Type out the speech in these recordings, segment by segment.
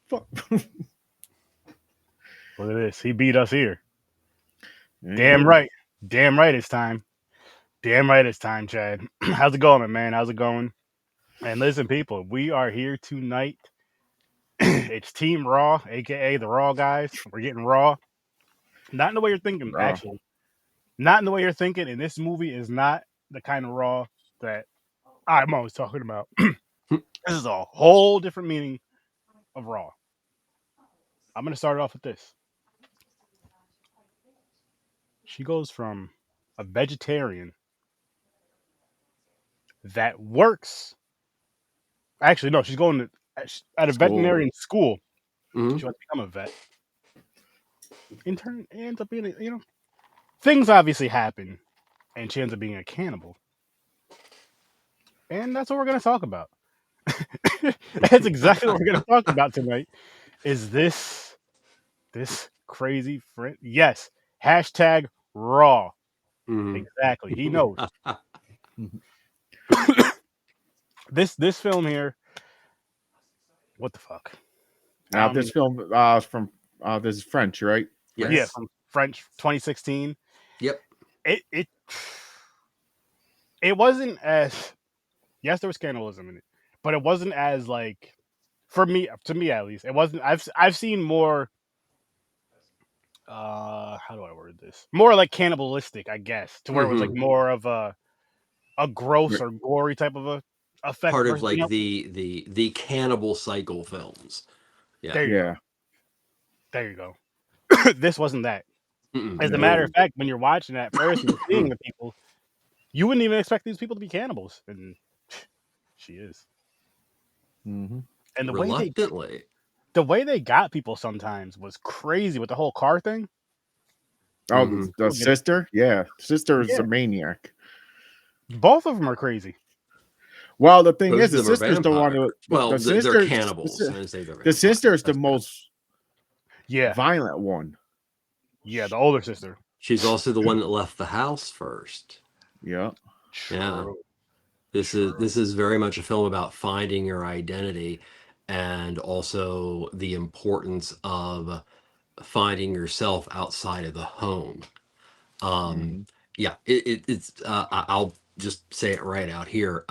Fuck. Look at this. He beat us here. Yeah. Damn right. Damn right it's time. Damn right it's time, Chad. How's it going, man? How's it going? And listen, people, we are here tonight. It's Team Raw, aka the Raw guys. We're getting raw. Not in the way you're thinking, Raw. actually. Not in the way you're thinking. And this movie is not the kind of raw that I'm always talking about. This is a whole different meaning of raw. I'm going to start it off with this. She goes from a vegetarian that works. Actually, no, she's going to at a veterinarian school. Mhm. She wants to become a vet. In turn, it ends up being, things obviously happen, and she ends up being a cannibal. And that's what we're going to talk about. That's exactly what we're going to talk about tonight. Is this crazy friend? Yes. Hashtag raw. Mhm. Exactly. He knows. This film here. What the fuck? Now this film from this is French, right? Yes. Yeah, from French 2016. Yep. It wasn't as, yes, there was cannibalism in it, but it wasn't as like, to me at least, it wasn't. I've seen more. How do I word this? More like cannibalistic, I guess, to where it was like more of a gross or gory type of a effect. Part of versus, like the cannibal cycle films. Yeah. There you go. This wasn't that. Mm-mm. As a matter of fact, when you're watching that first and seeing the people, you wouldn't even expect these people to be cannibals, and she is. Mm-hmm. And Reluctantly, the way they got people sometimes was crazy with the whole car thing. Oh, the sister? Yeah. Sister is a maniac. Both of them are crazy. Well, the thing Both is, the of them are sisters don't want to. vampires. Well, the they're sister, cannibals. The sister is the most Yeah. violent one. Yeah, the older sister. She's also the one that left the house first. Yeah. Yeah. This is very much a film about finding your identity and also the importance of finding yourself outside of the home. Yeah, it's I'll just say it right out here.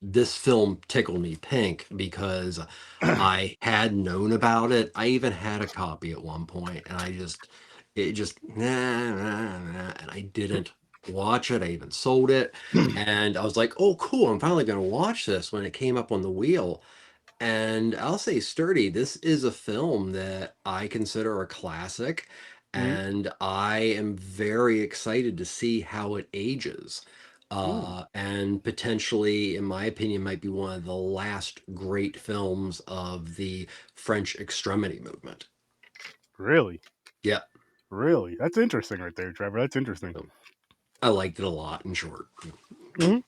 This film tickled me pink because I had known about it. I even had a copy at one point, and and I didn't watch it. I even sold it, and I was like, "Oh, cool! I'm finally going to watch this." When it came up on the wheel, and I'll say, Sturdy, this is a film that I consider a classic, and I am very excited to see how it ages. And potentially, in my opinion, might be one of the last great films of the French extremity movement. Really? Yeah. Really? That's interesting right there, Trevor. That's interesting. I liked it a lot, in short. No,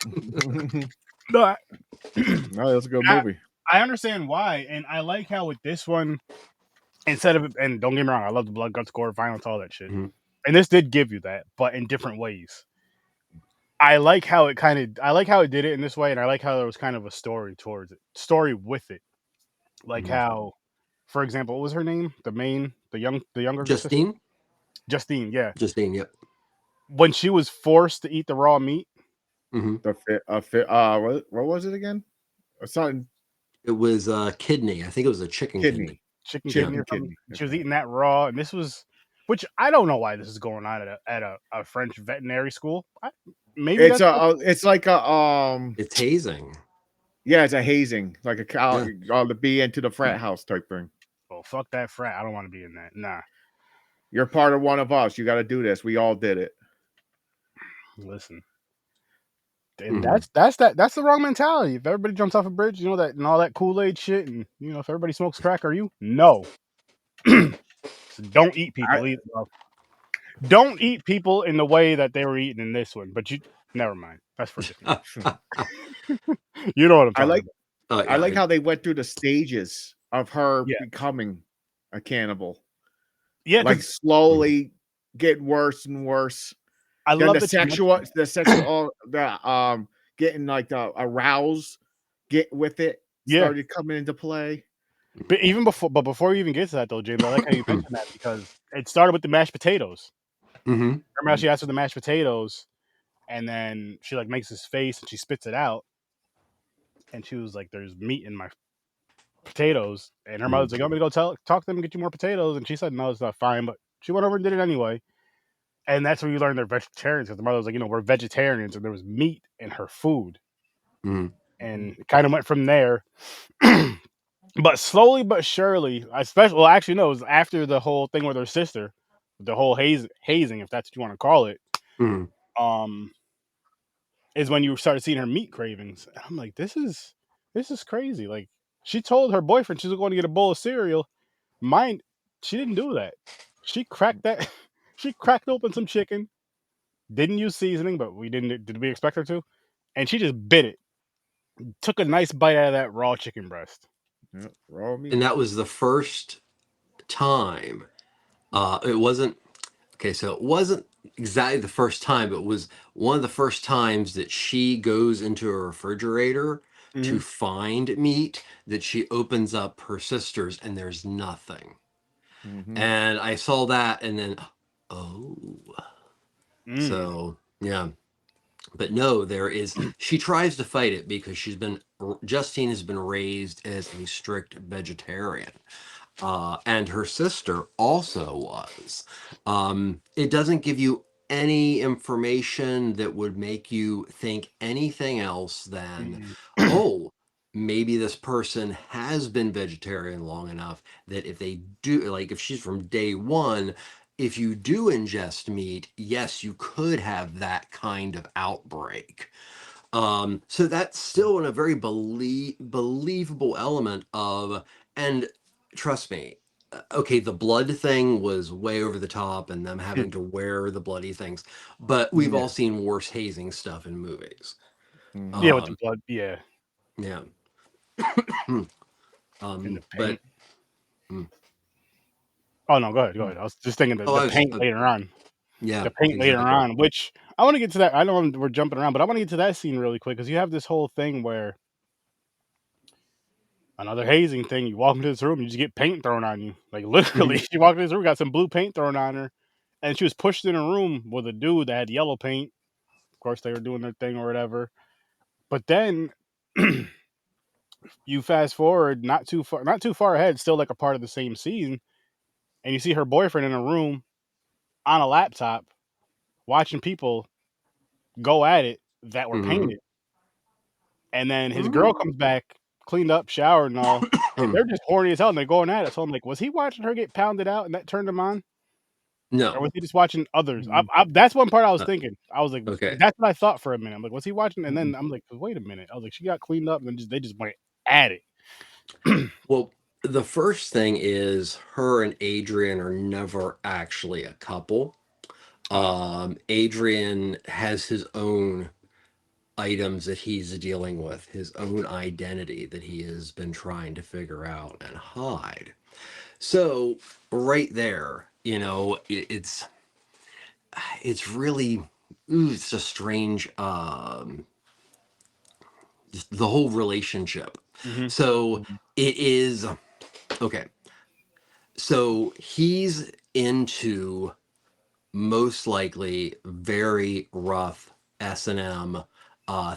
that's a good movie. I understand why, and I like how with this one, instead of, and don't get me wrong, I love the blood, guts, gore, violence, all that shit. And this did give you that, but in different ways. I like how it did it in this way, and I like how there was kind of a story with it. Like how, for example, what was her name? The younger Justine? sister? Justine, yeah. Justine, yep. When she was forced to eat the raw meat. What was it again? Something. It was kidney. I think it was a chicken kidney. Chicken kidney. She was eating that raw, and this was, which I don't know why this is going on at a French veterinary school. Maybe it's like it's hazing. Yeah, it's a hazing, like a cow to be into the frat house type thing. Oh, fuck that frat! I don't want to be in that. Nah, you're part of one of us. You got to do this. We all did it. Listen. And that's the wrong mentality. If everybody jumps off a bridge, you know that, and all that Kool-Aid shit, and if everybody smokes crack, are you? No. So don't eat people either. Don't eat people in the way that they were eating in this one. But never mind. That's for different. You know what I'm talking about. I like how they went through the stages of her becoming a cannibal. Yeah, like slowly getting worse and worse. I love the sexual, getting like the aroused, get with it started coming into play. But before we even get to that though, James, I like how you mentioned that because it started with the mashed potatoes. Mm-hmm. Remember how she asked for the mashed potatoes, and then she like makes his face and she spits it out, and she was like, "There's meat in my potatoes," and her mother's like, "You want me to go talk to them and get you more potatoes?" And she said, "No, it's not fine," but she went over and did it anyway. And that's where you learn they're vegetarians because the mother was like, "We're vegetarians," and there was meat in her food, Mm-hmm. and it kind of went from there. But slowly but surely, especially, well, actually, no, it was after the whole thing with her sister, the whole hazing, if that's what you want to call it, Mm-hmm. um, is when you started seeing her meat cravings. And I'm like, this is crazy. Like, she told her boyfriend she was going to get a bowl of cereal. Mind, she didn't do that. She cracked that. She cracked open some chicken. Didn't use seasoning, but we didn't. Did we expect her to? And she just bit it. Took a nice bite out of that raw chicken breast. Yeah, raw meat. And that was the first time. It wasn't okay. So it wasn't exactly the first time, but it was one of the first times that she goes into a refrigerator to Mm-hmm. find meat, that she opens up her sister's and there's nothing. Mm-hmm. And I saw that and then, oh, Mm. so yeah. But no, there is, she tries to fight it because Justine has been raised as a strict vegetarian. And her sister also was. It doesn't give you any information that would make you think anything else than, Mm. oh, maybe this person has been vegetarian long enough that if they do, like if she's from day one, if you do ingest meat, yes, you could have that kind of outbreak. So that's still in a very believable element of, and trust me, okay, the blood thing was way over the top and them having to wear the bloody things, but we've Yeah. all seen worse hazing stuff in movies. Mm-hmm. Yeah, with the Um, blood. Yeah. yeah. In the But paint. mm, Oh no, go ahead, go ahead. I was just thinking oh, the paint later on. yeah, The paint later exactly. on, which I want to get to that. I know we're jumping around, but I want to get to that scene really quick because you have this whole thing where another hazing thing. You walk into this room, you just get paint thrown on you. Like literally, Hmm. she walked into this room, got some blue paint thrown on her, and she was pushed in a room with a dude that had yellow paint. Of course, they were doing their thing or whatever. But then you fast forward not too far ahead, still like a part of the same scene, and you see her boyfriend in a room on a laptop watching people go at it that were Hmm. painted. And then his girl comes back, cleaned up, showered, and all, and they're just horny as hell, and they're going at it. So I'm like, was he watching her get pounded out, and that turned him on, or No. was he just watching others? That's one part I was Uh, thinking. I was like, okay. that's what I thought for a minute. I'm like, was he watching? And then I'm like, wait a minute. I was like, she got cleaned up, and then they just went at it. Well, the first thing is her and Adrian are never actually a couple. Adrian has his own items that he's dealing with, his own identity that he has been trying to figure out and hide. So right there, it's really it's a strange just the whole relationship. Hmm. So it is okay. So he's into most likely very rough S&M,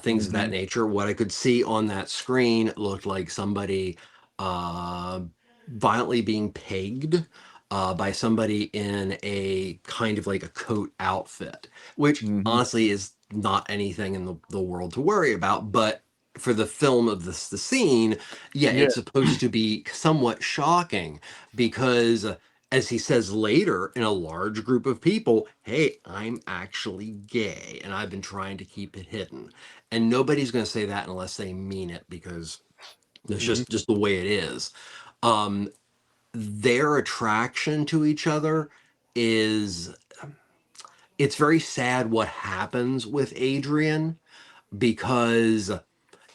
things of that Mm-hmm. nature. What I could see on that screen looked like somebody uh, violently being pegged by somebody in a kind of like a coat outfit, which Mm-hmm. honestly is not anything in the world to worry about. But for the film of the scene, yeah, Yeah. it's supposed to be somewhat shocking because as he says later in a large group of people, hey, I'm actually gay and I've been trying to keep it hidden. And nobody's going to say that unless they mean it because it's Hmm. just the way it is. Um, their attraction to each other is it's very sad what happens with Adrian because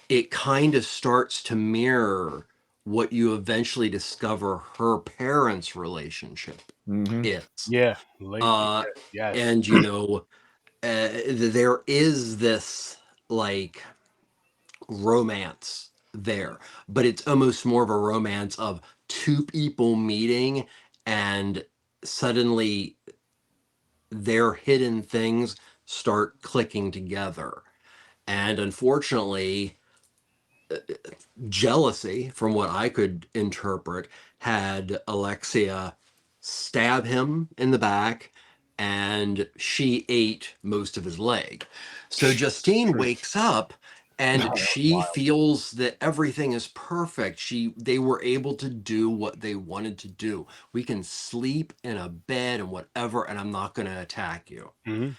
it kind of starts to mirror what you eventually discover her parents' relationship Mm-hmm. is. Yeah. Late. Uh, Yes. and there is this like romance there, but it's almost more of a romance of two people meeting and suddenly their hidden things start clicking together. And unfortunately, jealousy, from what I could interpret, had Alexia stab him in the back, and she ate most of his leg. So Justine wakes up and she feels that everything is perfect. They were able to do what they wanted to do. We can sleep in a bed and whatever, and I'm not going to attack you. Mm-hmm.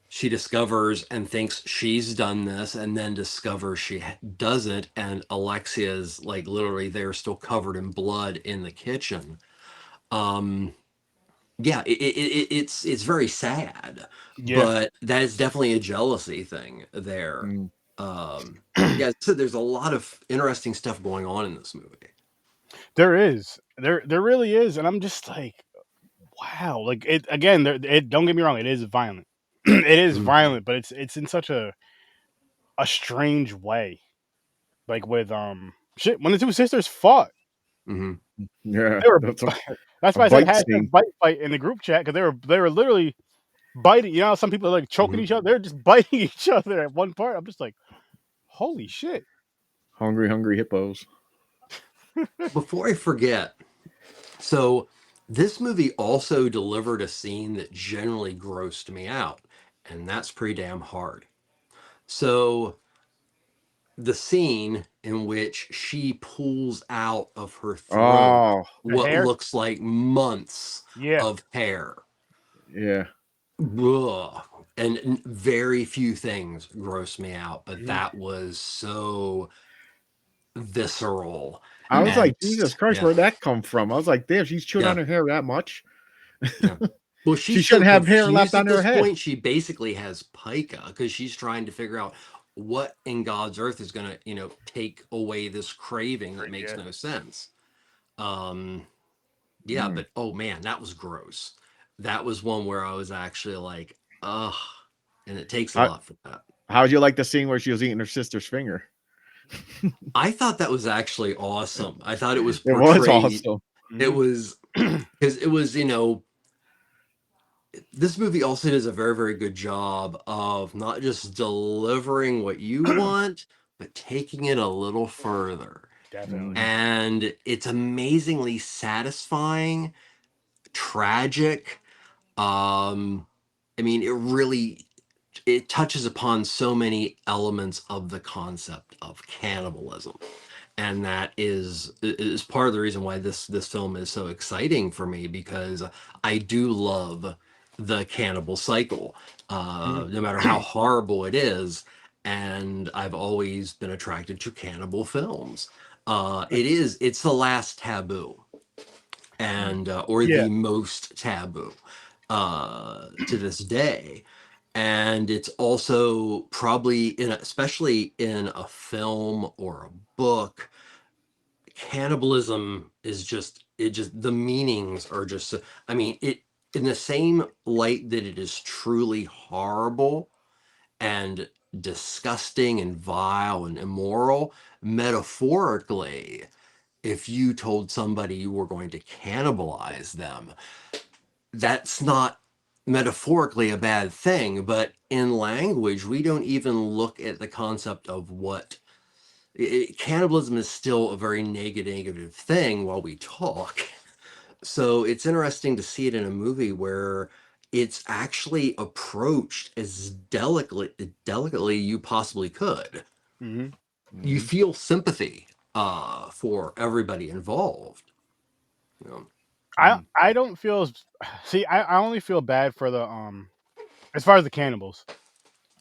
She discovers and thinks she's done this, and then discovers she doesn't, and Alexia's like literally they're still covered in blood in the kitchen. Yeah, it's very sad, Yeah. but that is definitely a jealousy thing there. Mm. Yeah, so there's a lot of interesting stuff going on in this movie. There is. There really is, and I'm just like, wow. Like it again. Don't get me wrong. It is violent. It is Mhm. violent, but it's in such a strange way. Like with shit when the two sisters fought. Mhm. Yeah, They were. that's That's a why I said bite hashtag scene. bite fight in the group chat because they were literally biting. You know, how some people are like choking Mhm. each other. They're just biting each other at one part. I'm just like, holy shit. Hungry, hungry hippos. Before I forget, so this movie also delivered a scene that generally grossed me out, and that's pretty damn hard. So the scene in which she pulls out of her throat Oh, The what hair. looks like months Yeah. of hair. yeah. Ugh. And very few things gross me out, but Mhm. that was so visceral. I was And like, Jesus Christ, yeah, where'd that come from? I was like, damn, she's chewing yeah, on her hair that much. yeah. Well, She she's so shouldn't have hair left confused at on her this head. point. She basically has pica because she's trying to figure out what in God's earth is going to, take away this craving that makes Yeah. no sense. Um, yeah, Mm. but oh man, that was gross. That was one where I was actually like, ugh, and it takes a How, lot for that. how'd you like the scene where she was eating her sister's finger? I thought that was actually awesome. I thought it was It was portrayed. awesome. It Mhm. was because it was, this movie also does a very, very good job of not just delivering what you want, but taking it a little further. Definitely. Mm. And it's amazingly satisfying, tragic. I mean, it touches upon so many elements of the concept of cannibalism, and that is part of the reason why this film is so exciting for me, because I do love the cannibal cycle, Mhm. no matter how horrible it is, and I've always been attracted to cannibal films. It's the last taboo, and or Yeah. the most taboo to this day. And it's also probably especially in a film or a book, cannibalism is just the meanings are just I mean it in the same light that it is truly horrible and disgusting and vile and immoral. Metaphorically, if you told somebody you were going to cannibalize them, that's not metaphorically a bad thing, but in language, we don't even look at the concept of what cannibalism is still a very negative thing while we talk. So it's interesting to see it in a movie where it's actually approached as delicately you possibly could. Mhm. You Mhm. feel sympathy for everybody involved. You know? Mm. I don't feel see I only feel bad for the as far as the cannibals.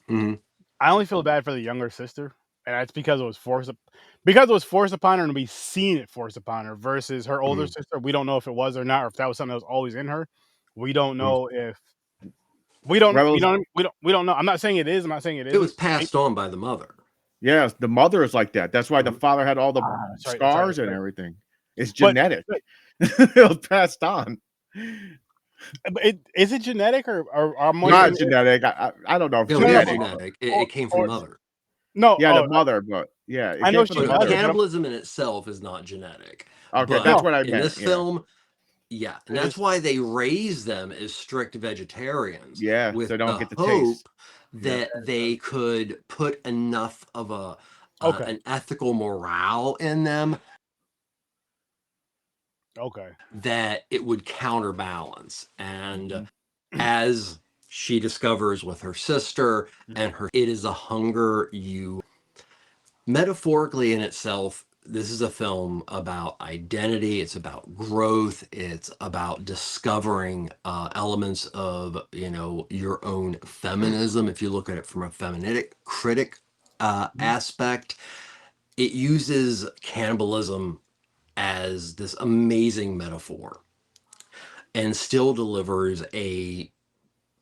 Mhm. I only feel bad for the younger sister, and that's because it was forced upon her, and we seen it forced upon her. Versus her older Mhm. sister, we don't know if it was or not, or if that was something that was always in her. We don't Mhm. know if we don't Rebels, we don't know. I'm not saying it is. I'm not saying it It was isn't. passed on by the mother. yes, the mother is like that. That's why the Mhm. father had all the That's right. That's right. scars That's and right. everything. It's But, genetic. It was passed on. is it genetic or I'm Yeah, wondering Not if genetic. I don't know if no, it is but genetic, genetic. It or came from or the mother. no. yeah, the Oh, mother, but Yeah, I know she got it. Cannibalism in itself is not genetic. Okay, but that's what I in meant. this film, yeah, and that's why they raise them as strict vegetarians. Yeah, with so don't the get the hope taste. that they could put enough of a an ethical morale in them that it would counterbalance. And as she discovers with her sister and it is a hunger you metaphorically in itself. This is a film about identity. It's about growth. It's about discovering elements of, your own feminism. If you look at it from a feministic critic aspect, it uses cannibalism as this amazing metaphor and still delivers a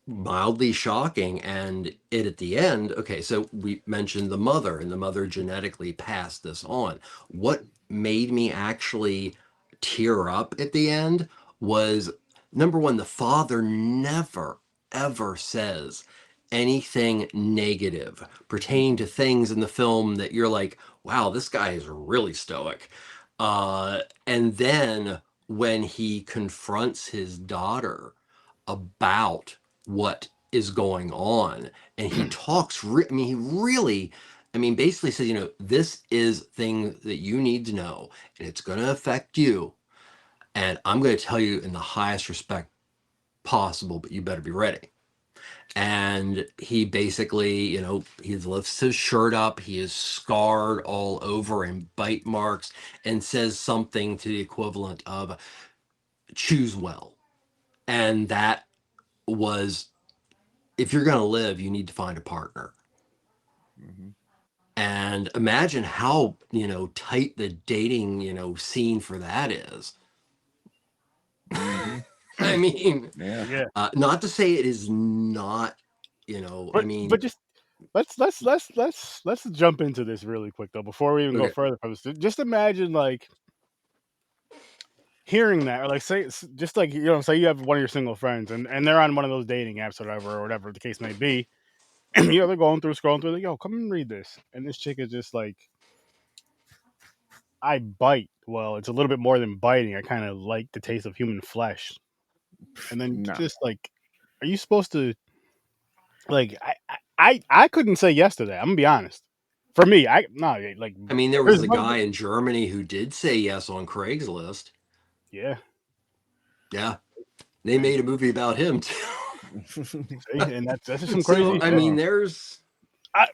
mildly shocking, and it at the end. Okay, so we mentioned the mother, and the mother genetically passed this on. What made me actually tear up at the end was, number one, the father never ever says anything negative pertaining to things in the film that you're like, wow, this guy is really stoic. And then when he confronts his daughter about what is going on, and he talks he really, basically says, this is thing that you need to know, and it's going to affect you, and I'm going to tell you in the highest respect possible, but you better be ready. And he basically, he lifts his shirt up, he is scarred all over and bite marks, and says something to the equivalent of choose well. And that was, if you're going to live, you need to find a partner. And imagine how, tight the dating, scene for that is. I mean, not to say it is not, but just let's jump into this really quick though before we even go further from this. Just imagine like hearing that, or like say just like say you have one of your single friends and they're on one of those dating apps or whatever the case may be, and they're going through scrolling through, like, yo, come and read this, and this chick is just like, I bite. Well, it's a little bit more than biting. I kind of like the taste of human flesh. And then just like, are you supposed to like? I couldn't say yes to that. I'm gonna be honest. For me, there was a guy in Germany who did say yes on Craigslist. Yeah. They made a movie about him too. And that's just some crazy. There's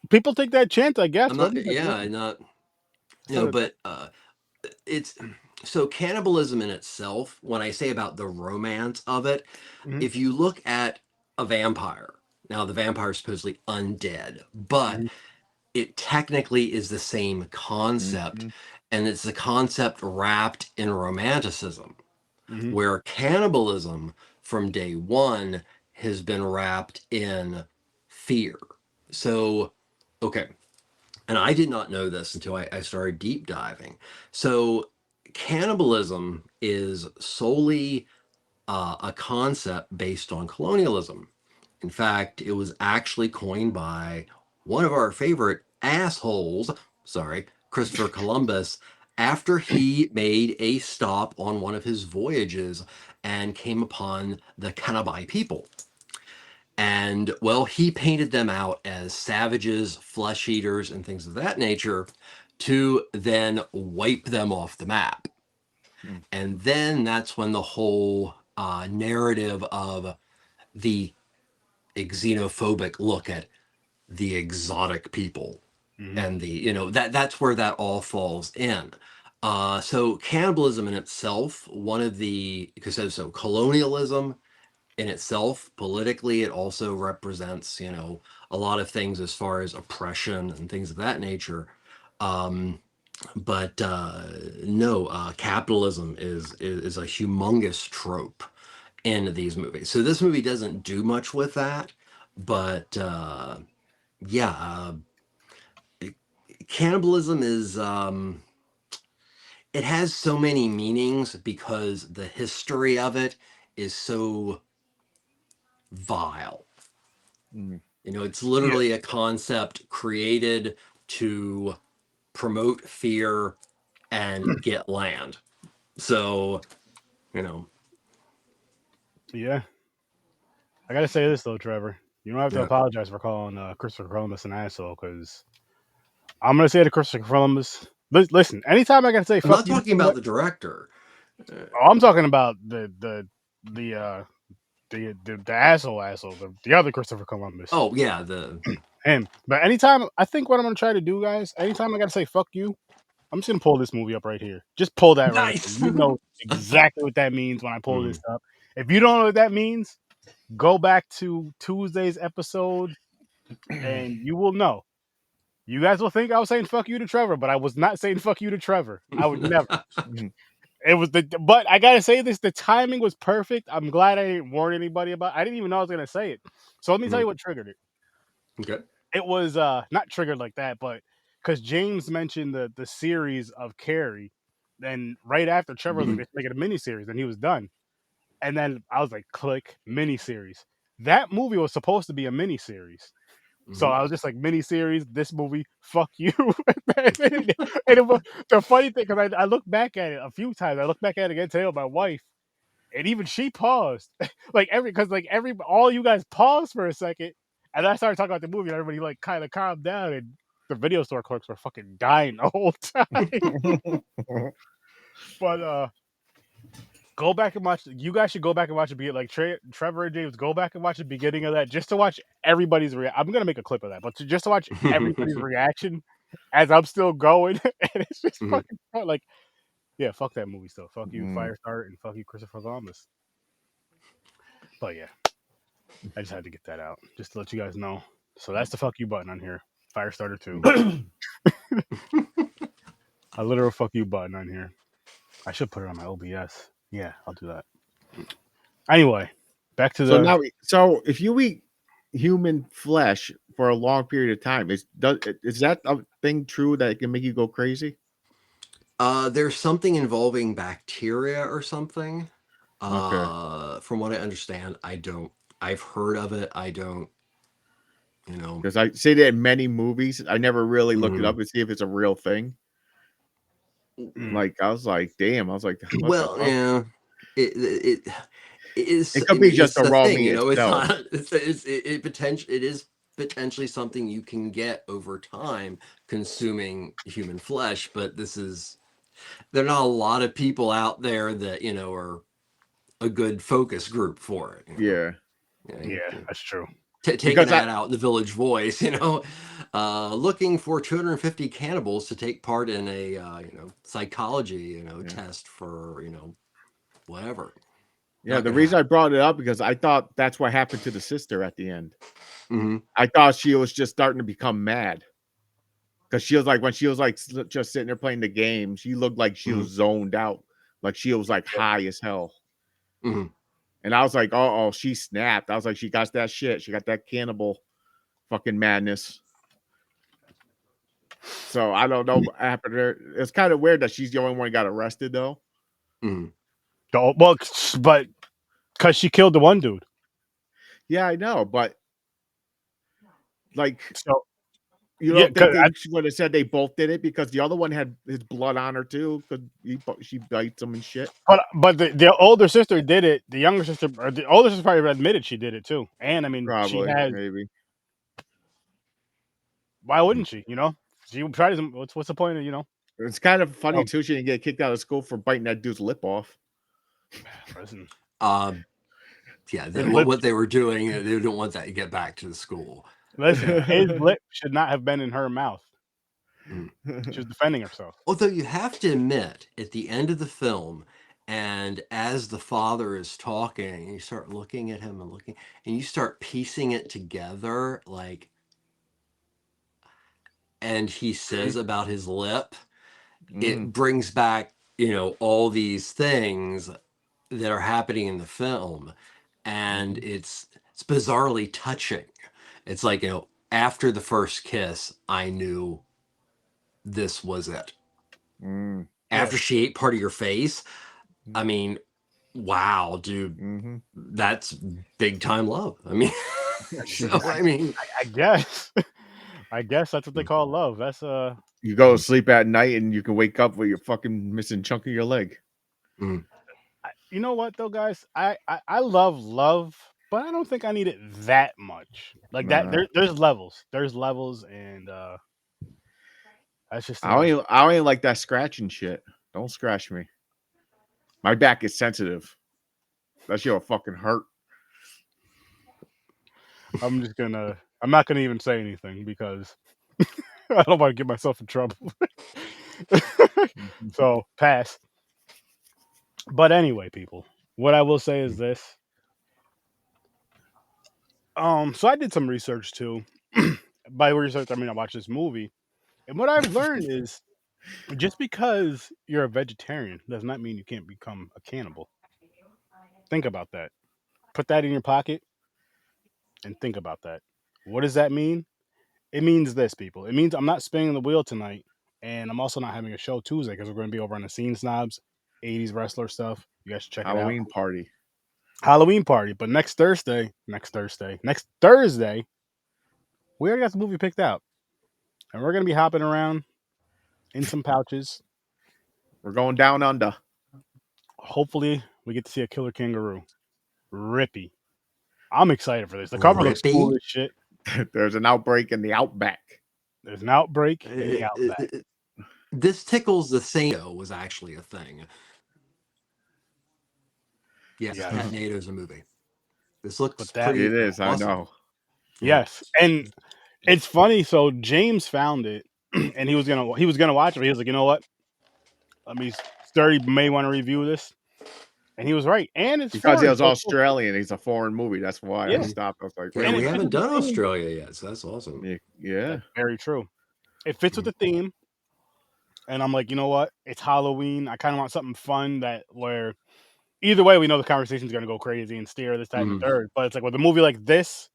people take that chance, I guess. But it's so cannibalism in itself. When I say about the romance of it, if you look at a vampire, now the vampire is supposedly undead, but it technically is the same concept, and it's the concept wrapped in romanticism, where cannibalism from day one has been wrapped in fear. So, okay. And I did not know this until I started deep diving. So, cannibalism is solely a concept based on colonialism. In fact, it was actually coined by one of our favorite assholes, Christopher Columbus, after he made a stop on one of his voyages and came upon the Cannibal people. And, well, he painted them out as savages, flesh eaters, and things of that nature to then wipe them off the map. And then that's when the whole narrative of the xenophobic look at the exotic people and the, that's where that all falls in. So cannibalism in itself, so colonialism in itself, politically, it also represents, a lot of things as far as oppression and things of that nature. But capitalism is a humongous trope in these movies. So this movie doesn't do much with that, but cannibalism is it has so many meanings because the history of it is so vile. It's literally a concept created to promote fear and get land. So, Yeah. I gotta say this though, Trevor. You don't have to yeah. apologize for calling Christopher Columbus an asshole, because I'm gonna say to Christopher Columbus, listen. Anytime I gotta say I'm fuck not you to talking about somebody, the director. I'm talking about the asshole, the other Christopher Columbus. Oh yeah, Him. But anytime, I think what I'm gonna try to do, guys, anytime I gotta say fuck you, I'm just gonna pull this movie up right here. Just pull that right up. nice. You know exactly what that means when I pull this Mhm. up. If you don't know what that means, go back to Tuesday's episode and you will know. You guys will think I was saying fuck you to Trevor, but I was not saying fuck you to Trevor. I would never. It was but I gotta say this, the timing was perfect. I'm glad I didn't warn anybody about it. I didn't even know I was gonna say it. So let me tell you what triggered it. Okay. It was not triggered like that, but because James mentioned the series of Carrie, then right after Trevor was like, let's make it a mini series, and he was done. And then I was like, click, mini series. That movie was supposed to be a mini series. So I was just like, mini series, this movie, fuck you. The funny thing, because I look back at it a few times, I look back at it again today with my wife, and even she paused. All you guys paused for a second, and I started talking about the movie, and everybody like kind of calmed down, and the video store clerks were fucking dying the whole time. But go back and watch. You guys should go back and watch it. Be like Trevor and James, go back and watch the beginning of that just to watch everybody's reaction. I'm gonna make a clip of that, but just to watch everybody's reaction as I'm still going, and it's just fucking fun. Like, yeah, fuck that movie still. Fuck you, Firestarter, and fuck you, Christopher Columbus. But yeah, I just had to get that out just to let you guys know. So that's the fuck you button on here. Firestarter 2. A literal fuck you button on here. I should put it on my OBS. Yeah, I'll do that. Anyway, back to the. So if you eat human flesh for a long period of time, is that a thing true that it can make you go crazy? There's something involving bacteria or something. Okay. From what I understand, I've heard of it. I don't, Because I see that in many movies. I never really looked it up to see if it's a real thing. Like, I was like, damn. I was like, what the well, fuck? yeah, it is. It I could be mean, just it's the the raw thing, meat It's itself. not. It is potentially something you can get over time consuming human flesh, but there are not a lot of people out there that are a good focus group for it. Yeah. Yeah, that's true. Take an ad out in the Village Voice, looking for 250 cannibals to take part in a psychology test for whatever. Yeah, the reason I brought it up because I thought that's what happened to the sister at the end. I thought she was just starting to become mad because she was like, when she was like just sitting there playing the game, she looked like she was zoned out, like she was like high as hell. And I was like, oh, she snapped. I was like, she got that shit. She got that cannibal fucking madness. So I don't know what happened there. It's kind of weird that she's the only one who got arrested though. Well, but because she killed the one dude. Yeah, I know, but like, so you don't think they would have said they both did it because the other one had his blood on her too because she bites him and shit. But the older sister did it. The younger sister, or the older sister, probably admitted she did it too. And I mean, Probably, she has. maybe. Why wouldn't she? She tried. What's the point of It's kind of funny too. She didn't get kicked out of school for biting that dude's lip off. Listen. Yeah, what they were doing, they didn't want that to get back to the school. Listen, his lip should not have been in her mouth. She was defending herself. Although you have to admit, at the end of the film, and as the father is talking, you start looking at him and you start piecing it together, and he says about his lip, it brings back, all these things that are happening in the film, and it's bizarrely touching. It's like, after the first kiss, I knew this was it. After she ate part of your face, I mean, wow, dude, that's big time love. I mean, I guess that's what they call love. That's You go to sleep at night and you can wake up with your fucking missing chunk of your leg. Mm. You know what though, guys? I love, but I don't think I need it that much. Like that. Nah. There's levels. There's levels, and that's just the I way. don't even like that scratching shit. Don't scratch me. My back is sensitive. That shit will fucking hurt. I'm not gonna even say anything because I don't want to get myself in trouble. So pass. But anyway, people, what I will say is this. So I did some research too. By research, I mean I watched this movie, and what I've learned is just because you're a vegetarian does not mean you can't become a cannibal. Think about that. Put that in your pocket and think about that. What does that mean? It means this, people. It means I'm not spinning the wheel tonight, and I'm also not having a show Tuesday because we're going to be over on the Scene Snobs, 80s wrestler stuff. You guys should check it out. Halloween party. Halloween party. But next Thursday, we already got the movie picked out. And we're going to be hopping around in some pouches. We're going down under. Hopefully, we get to see a killer kangaroo. Rippy. I'm excited for this. The cover looks Rippy? cool as shit. There's an outbreak in the outback. There's an outbreak in the outback. This tickles the same was actually a thing. Yes, Yes. Natto's a movie. This looks But that- pretty It is, awesome. I know. Yes, and it's funny. So James found it, and he was gonna watch it. But he was like, you know what? Sturdy may want to review this, and he was right. And it's Because it foreign, was so it's cool. Australian. It's a foreign movie. That's why I Yeah. stopped. I was like, Yeah, And we it haven't fits done the theme. Australia yet, so that's awesome. yeah. That's very true. It fits with the theme, and I'm like, you know what? It's Halloween. I kind of want something fun where either way, we know the conversation's gonna go crazy and steer this, that, and the third. But it's like with a movie like this,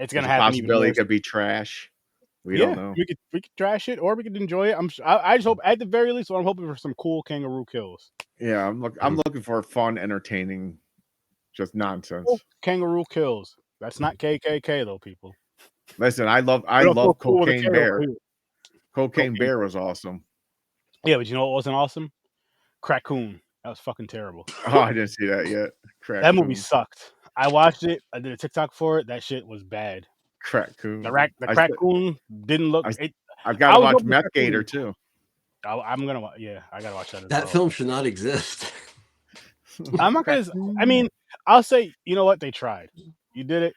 it's gonna There's a happen even possibility more. it could be trash. We Yeah, don't know. we could trash it or we could enjoy it. I just hope at the very least, I'm hoping for some cool kangaroo kills. Yeah, I'm looking for fun, entertaining, just nonsense. Cool kangaroo kills. That's not KKK though, people. Listen, I love Cool with a Cocaine K Bear. over here. Cocaine Bear was awesome. Yeah, but you know what wasn't awesome? Crackoon. That was fucking terrible. Oh, I didn't see that yet. That movie sucked. I watched it. I did a TikTok for it. That shit was bad. Crackoon. The Crackoon didn't look. I've got to watch Meth Gator too. I'm gonna. Yeah, I gotta watch that. That film should not exist. I'm not gonna. I mean, I'll say, you know what? They tried. You did it.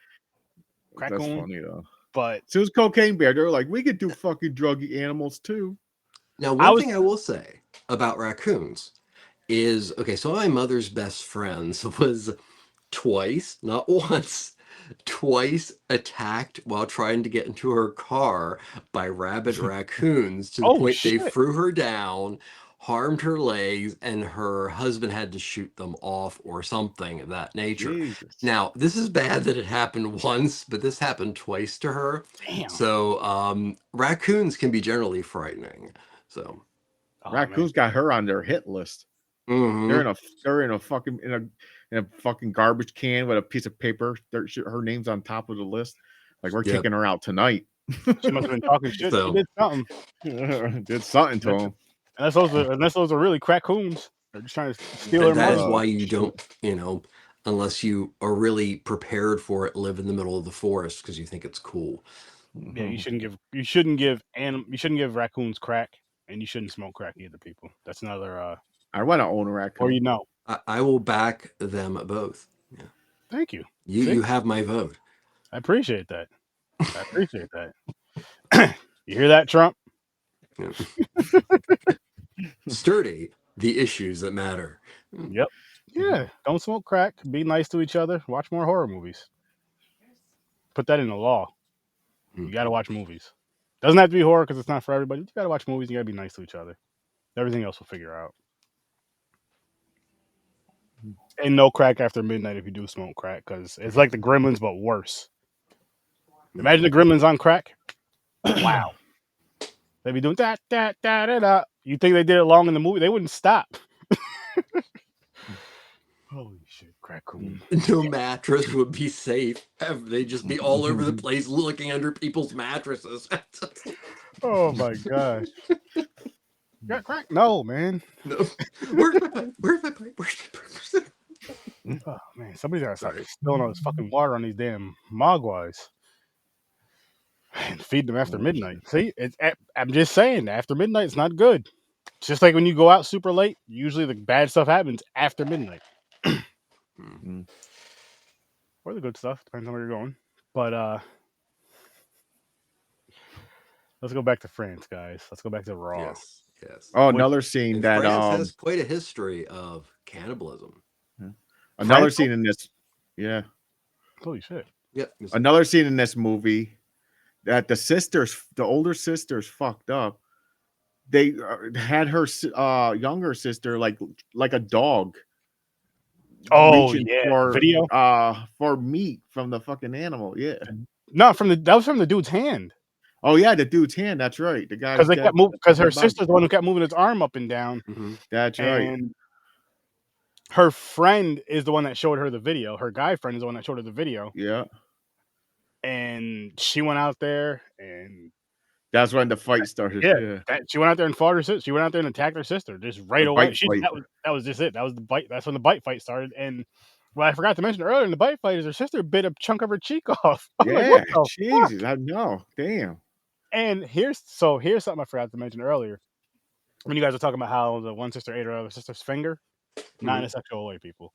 That's Crackoon. funny though. But so it was Cocaine Bear. They were like, we could do fucking druggy animals too. Now, one thing I will say about raccoons is, okay, so my mother's best friends was twice, not once, twice attacked while trying to get into her car by rabid raccoons to the point they threw her down, harmed her legs, and her husband had to shoot them off or something of that nature. Jesus. Now, this is bad that it happened once, but this happened twice to her. Damn. So raccoons can be generally frightening. So raccoons got her on their hit list. Mm-hmm. They're in a fucking garbage can with a piece of paper. Her name's on top of the list. Like we're kicking her out tonight. She must have been talking shit. So, she did something. Did something to them. Unless those are really crackoons. They're just trying to steal her money. That is why you don't, unless you are really prepared for it, live in the middle of the forest because you think it's cool. Yeah, you shouldn't give raccoons crack, and you shouldn't smoke crack either, people. That's another I want to own a raccoon. Or I will back them both. Yeah. Thank you. You have my vote. I appreciate that. You hear that, Trump? Yeah. Sturdy, the issues that matter. Yep. Yeah. Don't smoke crack. Be nice to each other. Watch more horror movies. Put that in the law. You got to watch movies. Doesn't have to be horror because it's not for everybody. You got to watch movies. You got to be nice to each other. Everything else we'll figure out. And no crack after midnight if you do smoke crack because it's like the Gremlins but worse. Imagine the Gremlins on crack. Wow. They'd be doing that. You think they did it long in the movie? They wouldn't stop. Holy shit, crackoon. No mattress would be safe. They'd just be all over the place looking under people's mattresses. Oh my gosh. Got crack? No, man. No. Where's my pipe? Where's my pipe? Where's my pipe? Oh man, somebody's gotta stop Sorry. spilling all this fucking water on these damn mogwais and feed them after midnight. See, I'm just saying, after midnight, it's not good. It's just like when you go out super late, usually the bad stuff happens after midnight. Or the good stuff, depends on where you're going. But let's go back to France, guys. Let's go back to Raw. Yes, yes. Oh, another scene And that France has quite a history of cannibalism. another France? scene in this, yeah. Holy shit. Yep. Another scene in this movie that the older sisters fucked up. They had her younger sister like a dog. Oh reaching yeah, video. for meat from the fucking animal. Yeah. No, that was from the dude's hand. Oh yeah, the dude's hand. That's right. The guy Because they kept moving. Because her sister's the one who kept moving his arm up and down. Mm-hmm. That's right. And her friend is the one that showed her the video. Her guy friend is the one that showed her the video. Yeah. And she went out there, and that's when the fight started. Yeah. She went out there and fought her sister. She went out there and attacked her sister just right away. That was just it. That was the bite. That's when the bite fight started. And what I forgot to mention earlier in the bite fight is her sister bit a chunk of her cheek off. Yeah, Jesus, I know. Damn. And here's something I forgot to mention earlier. When you guys were talking about how the one sister ate her other sister's finger, not in a sexual way, people.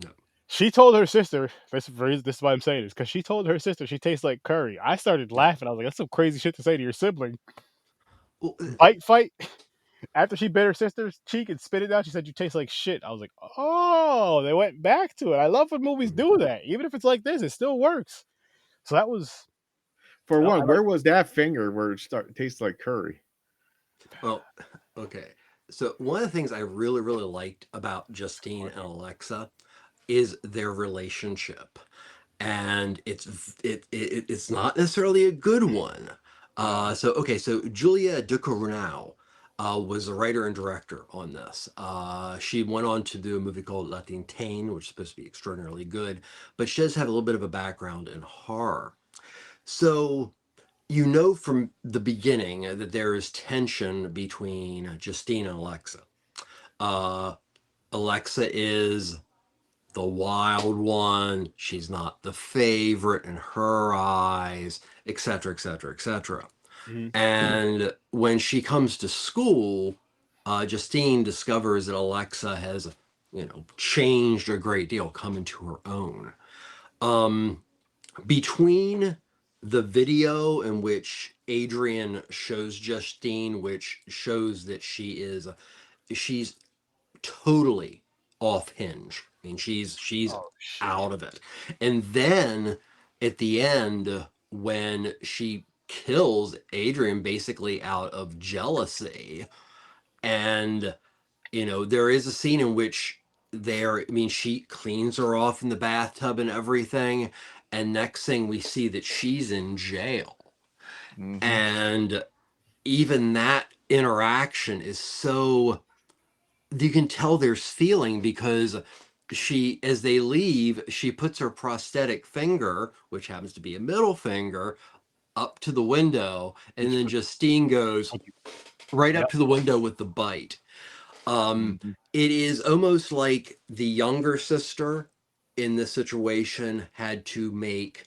No. She told her sister, this is why I'm saying this, because she told her sister she tastes like curry. I started laughing. I was like, that's some crazy shit to say to your sibling. Well, bite fight. After she bit her sister's cheek and spit it out, she said, you taste like shit. I was like, oh, they went back to it. I love when movies do that. Even if it's like this, it still works. So that was... For one, where was that finger where it tastes like curry? Well, okay. So one of the things I really, really liked about Justine and Alexa is their relationship. And it's not necessarily a good one. So Julia Ducournau was the writer and director on this. She went on to do a movie called La Tintaine, which is supposed to be extraordinarily good, but she does have a little bit of a background in horror. So you know from the beginning that there is tension between Justine and Alexa. Alexa is the wild one. She's not the favorite in her eyes, etc., etc., etc. And when she comes to school, Justine discovers that Alexa has, changed a great deal, come into her own. Between the video in which Adrian shows Justine, which shows that she's totally off hinge. I mean, she's out of it. And then at the end, when she kills Adrian basically out of jealousy, and there is a scene in which she cleans her off in the bathtub and everything, and next thing we see that she's in jail. And even that interaction is so, you can tell there's feeling, because as they leave, she puts her prosthetic finger, which happens to be a middle finger, up to the window, and then Justine goes right up to the window with the bite. It is almost like the younger sister in this situation had to make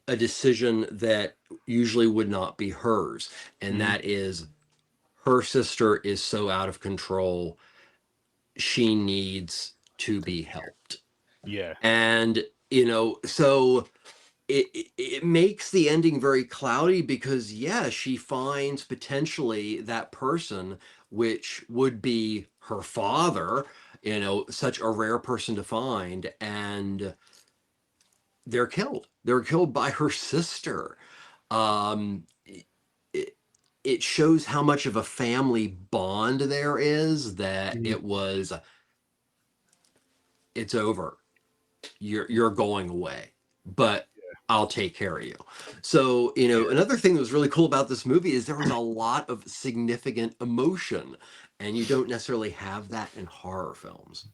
a decision that usually would not be hers, and that is, her sister is so out of control, she needs to be helped. Yeah. And so it makes the ending very cloudy, because she finds potentially that person, which would be her father, such a rare person to find, and they're killed by her sister. It shows how much of a family bond there is, that it's over, you're going away, but I'll take care of you. So, another thing that was really cool about this movie is there was a lot of significant emotion, and you don't necessarily have that in horror films.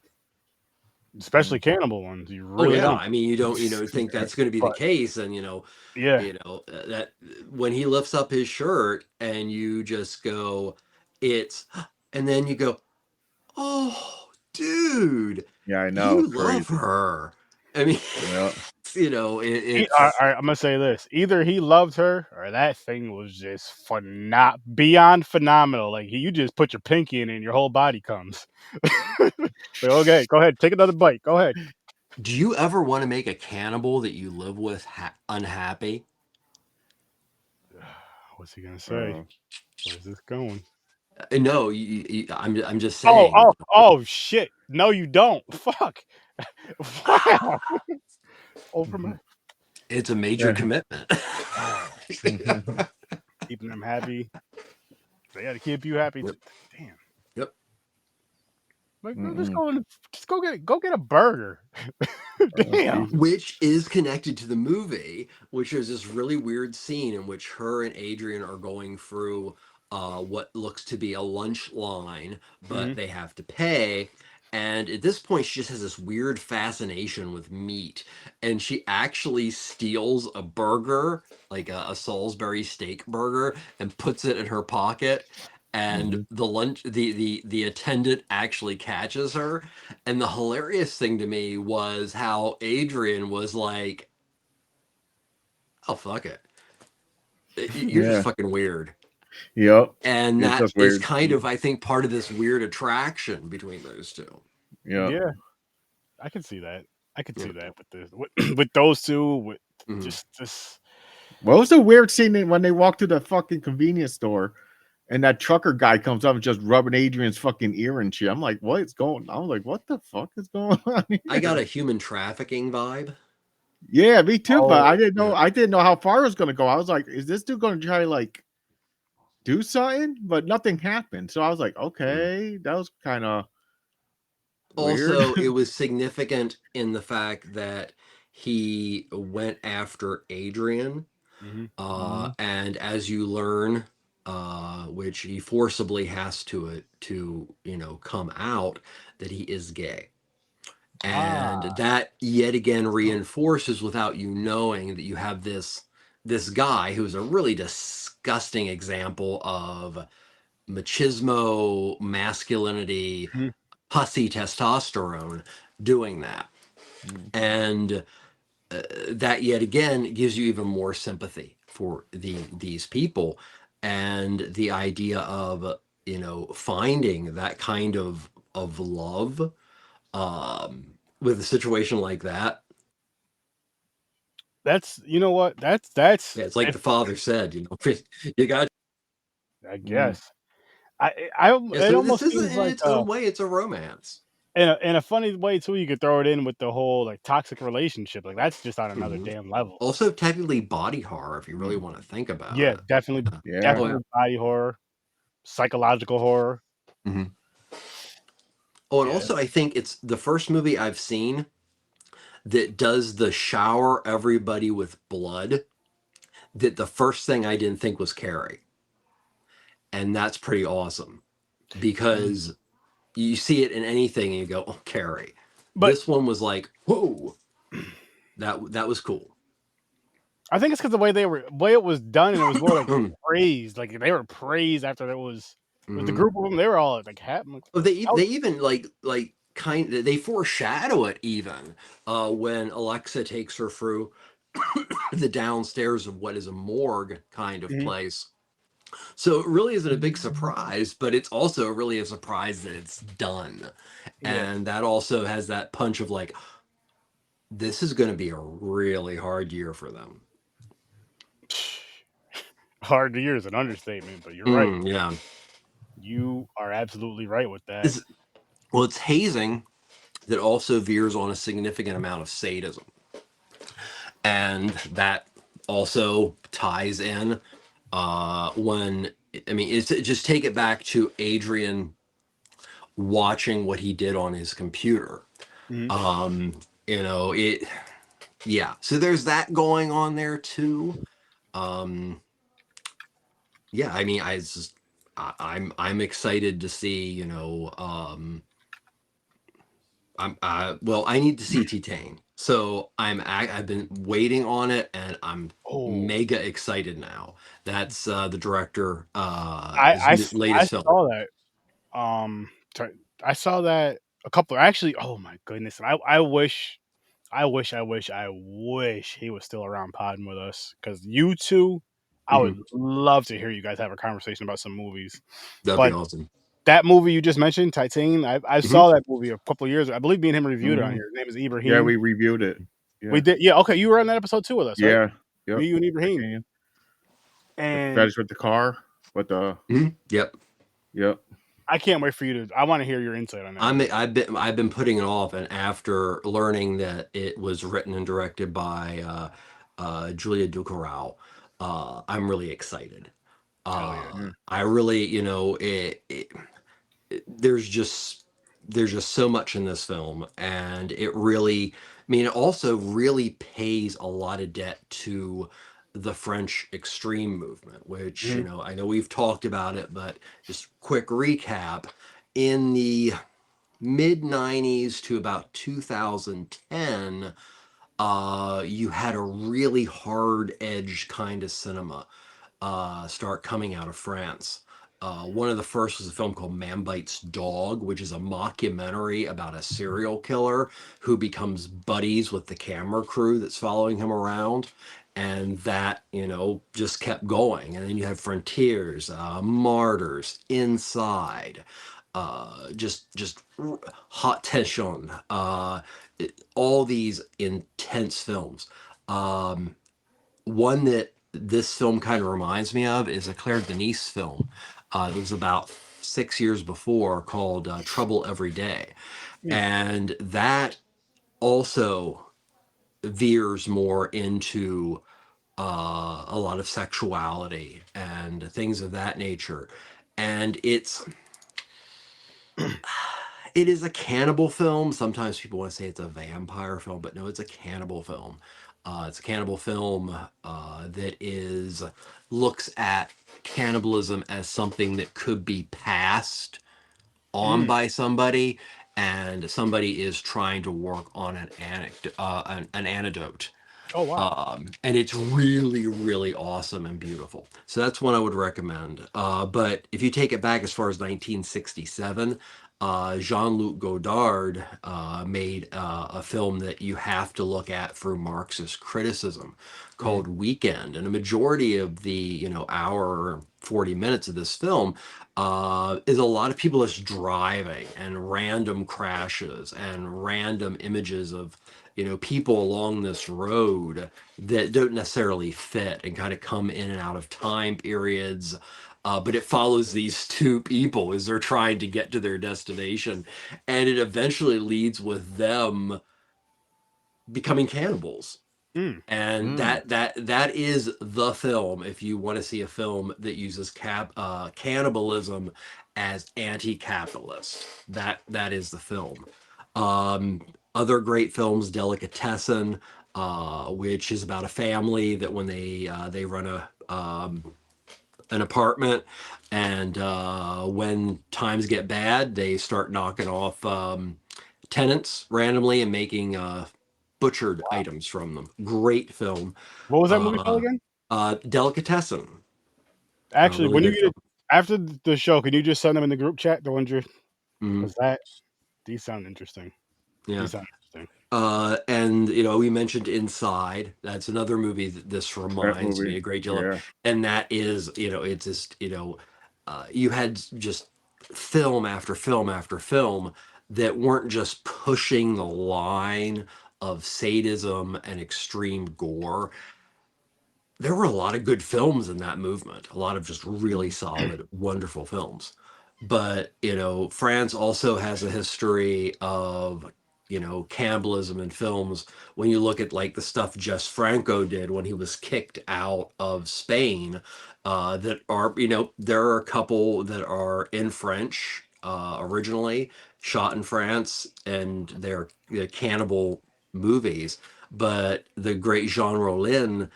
especially cannibal ones. You Oh really yeah, don't. I mean, you don't, think that's going to be the But case, and yeah, that when he lifts up his shirt and you just go, it's, and then you go, oh, dude, Yeah, I know. you It's love crazy. her. I mean, Yeah. I'm gonna say this: either he loved her, or that thing was just beyond phenomenal. Like you just put your pinky in, and your whole body comes. Like, okay, go ahead, take another bite. Go ahead. Do you ever want to make a cannibal that you live with unhappy? What's he gonna say? Where's this going? No, I'm just saying. Oh, shit! No, you don't. Fuck. Wow. Over my. It's a major commitment. Keeping them happy. They got to keep you happy. Yep. Damn. Yep. Like, just go get a burger. Damn. Which is connected to the movie, which is this really weird scene in which her and Adrian are going through what looks to be a lunch line, but they have to pay. And at this point, she just has this weird fascination with meat. And she actually steals a burger, like a Salisbury steak burger, and puts it in her pocket. And the attendant actually catches her. And the hilarious thing to me was how Adrian was like, oh, fuck it. You're just fucking weird. Yep. And It's that just is weird. kind of, I think, part of this weird attraction between those two. Yeah. I can see that. I could see that with those two, with just this. What was the weird scene when they walk to the fucking convenience store and that trucker guy comes up and just rubbing Adrian's fucking ear and shit? I'm like, what is going on? I'm like, what the fuck is going on here? I got a human trafficking vibe. Yeah, me too, but I didn't know. Yeah. I didn't know how far it was going to go. I was like, is this dude going to try to like do something? But nothing happened. So I was like, okay, that was kind of Also, weird. it was significant in the fact that he went after Adrian. And as you learn, which he forcibly has to come out, that he is gay. And that yet again reinforces, without you knowing, that you have this guy who's a really disgusting example of machismo, masculinity, pussy testosterone doing that. And that yet again gives you even more sympathy for these people, and the idea of finding that kind of love with a situation like that. That's what that's Yeah, it's like the father said, you got. I guess it So this almost is, seems in like its own way, it's a romance. in a funny way too. You could throw it in with the whole like toxic relationship. Like that's just on another damn level. Also, technically body horror, if you really want to think about Yeah, it. definitely, Yeah. definitely body horror, psychological horror. Oh, and also I think it's the first movie I've seen that does the shower everybody with blood, that the first thing I didn't think was Carrie. And that's pretty awesome, because you see it in anything and you go, oh, Carrie. But this one was like, whoa, that was cool. I think it's because the way it was done, and it was more like praised. Like they were praised after there was with the group of them. They were all like happy. Like, they even they foreshadow it even when Alexa takes her through the downstairs of what is a morgue kind of place. So it really isn't a big surprise, but it's also really a surprise that it's done. And that also has that punch of like, this is going to be a really hard year for them. Hard year is an understatement, but you're right. Yeah. You are absolutely right with that. It's hazing that also veers on a significant amount of sadism. And that also ties in just take it back to Adrian watching what he did on his computer. So there's that going on there too. I'm excited to see, Well, I need to see T-Tane, so I've been waiting on it, and I'm Oh, mega excited now. That's the director I latest film. saw that. Sorry, I saw that a couple. Actually, oh my goodness! I wish, I wish he was still around podding with us because you two, I would Mhm. love to hear you guys have a conversation about some movies. That'd be But awesome. that movie you just mentioned, Titan, I Mhm. saw that movie a couple of years ago. I believe me and him reviewed it on Mhm. here. His name is Yeah, Ibrahim. we reviewed it. We Yeah. did, yeah. Okay, you were on that episode too with us, right? Yeah. Yep. Me, you, and Ibrahim. Opinion. The And fetish with the car. With the Yep. yep. I can't wait for you to. I want to hear your insight on that movie. I've been putting it off, and after learning that it was written and directed by Julia Ducournau, I'm really excited. Hell yeah. Mm. I really, there's just so much in this film, and it really, I mean, it also really pays a lot of debt to the French extreme movement, which, Mhm. I know we've talked about it, but just quick recap. In the mid 90s to about 2010, you had a really hard edge kind of cinema start coming out of France. One of the first was a film called Man Bites Dog, which is a mockumentary about a serial killer who becomes buddies with the camera crew that's following him around. And that, just kept going. And then you had Frontiers, Martyrs, Inside, just Hot Tension, all these intense films. One that this film kind of reminds me of is a Claire Denis film. It was about 6 years before, called Trouble Every Day. Mm. And that also veers more into a lot of sexuality and things of that nature. And it is a cannibal film. Sometimes people want to say it's a vampire film, but no, it's a cannibal film. It's a cannibal film that looks at cannibalism as something that could be passed on Mm. by somebody, and somebody is trying to work on an antidote. Oh wow. And it's really, really awesome and beautiful. So that's one I would recommend. But if you take it back as far as 1967, Jean-Luc Godard made a film that you have to look at for Marxist criticism Mm. called Weekend. And a majority of the, hour 40 minutes of this film is a lot of people just driving and random crashes and random images of people along this road that don't necessarily fit and kind of come in and out of time periods. But it follows these two people as they're trying to get to their destination, and it eventually leads with them becoming cannibals. Mm. And Mm. that is the film. If you want to see a film that uses cannibalism as anti-capitalist, that is the film. Other great films, Delicatessen, which is about a family that when they run an apartment, and when times get bad, they start knocking off tenants randomly and making butchered items from them. Great film. What was that movie called Uh, again? Delicatessen. A Actually, really when you good get film. it after the show, can you just send them in the group chat? The ones you're Mhm. because these sound interesting. Yeah. These sound interesting. And we mentioned Inside. That's another movie that this That reminds me movie. a great deal of. Yeah. And that is, it's just, you had just film after film after film that weren't just pushing the line of sadism and extreme gore. There were a lot of good films in that movement, a lot of just really solid, wonderful films. But, France also has a history of, cannibalism in films. When you look at like the stuff Jess Franco did when he was kicked out of Spain, that are, there are a couple that are in French originally, shot in France, and they're cannibal movies. But the great Jean Rollin,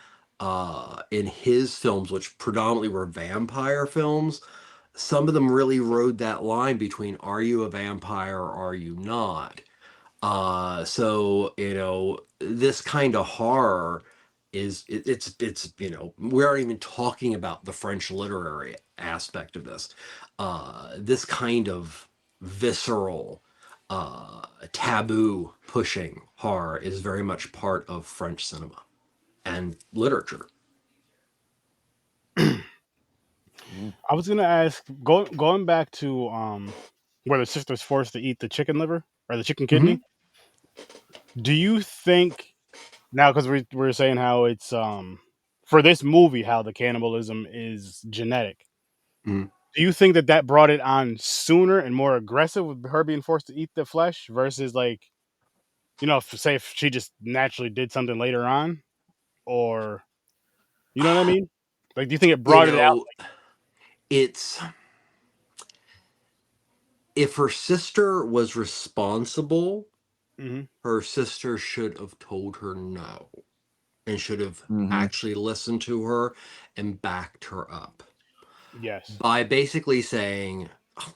in his films, which predominantly were vampire films, some of them really rode that line between are you a vampire or are you not? So this kind of horror it's we aren't even talking about the French literary aspect of this. This kind of visceral, taboo pushing horror is very much part of French cinema and literature. I was gonna ask, going back to where the sister's forced to eat the chicken liver or the chicken Mm-hmm. kidney. Do you think now, because we're saying how it's for this movie how the cannibalism is genetic? Mm-hmm. Do you think that that brought it on sooner and more aggressive with her being forced to eat the flesh versus like say if she just naturally did something later on, or you know what I mean? Like, do you think it You brought it out? know, it's if her sister was responsible, Hmm. her sister should have told her no and should have Mm-hmm. actually listened to her and backed her up Yes. by basically saying, "Oh,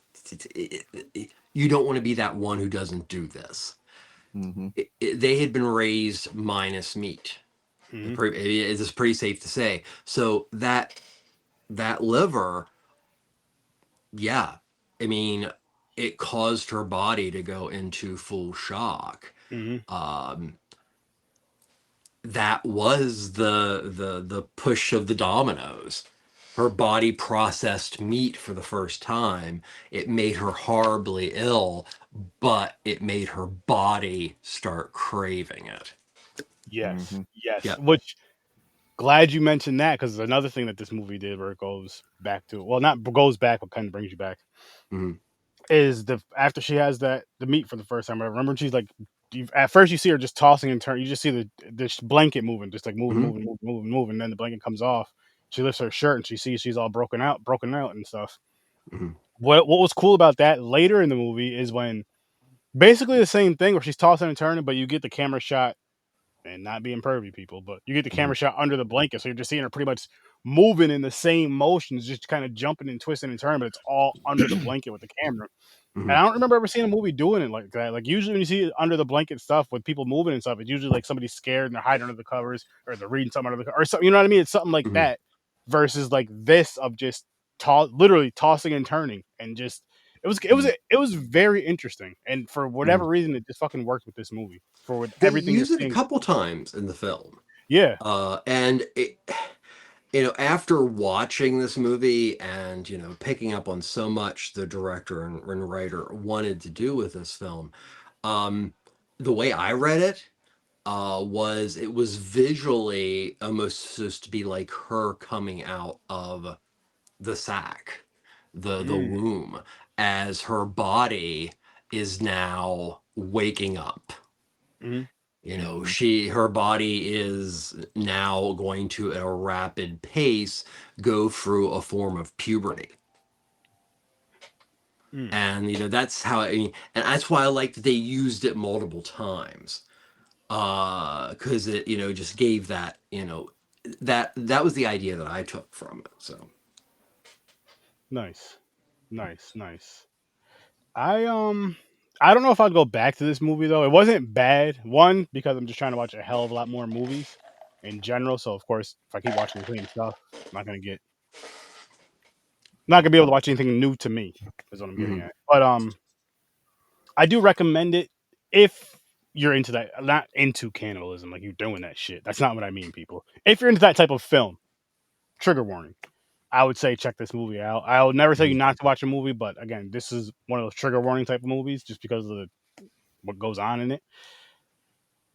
you don't want to be that one who doesn't do this." Mm-hmm. They had been raised minus meat. Hmm. It's pretty safe to say. So that liver, yeah, I mean, it caused her body to go into full shock. Hmm. Um, that was the push of the dominoes. Her body processed meat for the first time. It made her horribly ill, but it made her body start craving it. Yes. Mm-hmm. Yes. Yeah. Which, glad you mentioned that, because another thing that this movie did where it goes back to, well, not goes back, but kind of brings you back, Mhm. is the after she has the meat for the first time. I remember she's like, at first you see her just tossing and turning. You just see the blanket moving, just like moving, Mhm. moving, moving, moving, moving. And then the blanket comes off. She lifts her shirt and she sees she's all broken out and stuff. Mhm. What was cool about that later in the movie is when basically the same thing where she's tossing and turning, but you get the camera shot, and not being pervy, people, but you get the camera Mhm. shot under the blanket, so you're just seeing her pretty much moving in the same motions, just kind of jumping and twisting and turning, but it's all under the blanket with the camera. And I Mhm. don't remember ever seeing a movie doing it like that. Like, usually when you see under the blanket stuff with people moving and stuff, it's usually like somebody's scared and they're hiding under the covers or they're reading something under the or something. You know what I mean? It's something like Mhm. that versus like this of just literally tossing and turning and just it was very interesting. And for Mhm. whatever reason, it just fucking worked with this movie for with They everything you're use it a seeing. couple times in the film. Yeah. And after watching this movie and picking up on so much the director and writer wanted to do with this film, um, the way I read it was it was visually almost supposed to be like her coming out of the sack, the Mm, womb, as her body is now waking up. mhm, Mm-hmm. Her body is now going to at a rapid pace go through a form of puberty. mm. And that's how and that's why I like that they used it multiple times. Because it just gave that that was the idea that I took from it. So Nice. Nice, nice. I I don't know if I'd go back to this movie though. It wasn't bad. One, because I'm just trying to watch a hell of a lot more movies in general. So of course, if I keep watching the same stuff, I'm not gonna be able to watch anything new to me, is what I'm getting mhm. at. But I do recommend it if you're into that, not into cannibalism, like you're doing that shit. That's not what I mean, people. If you're into that type of film, trigger warning. I would say check this movie out. I will never tell you Mhm. not to watch a movie, but again, this is one of those trigger warning type of movies just because of what goes on in it.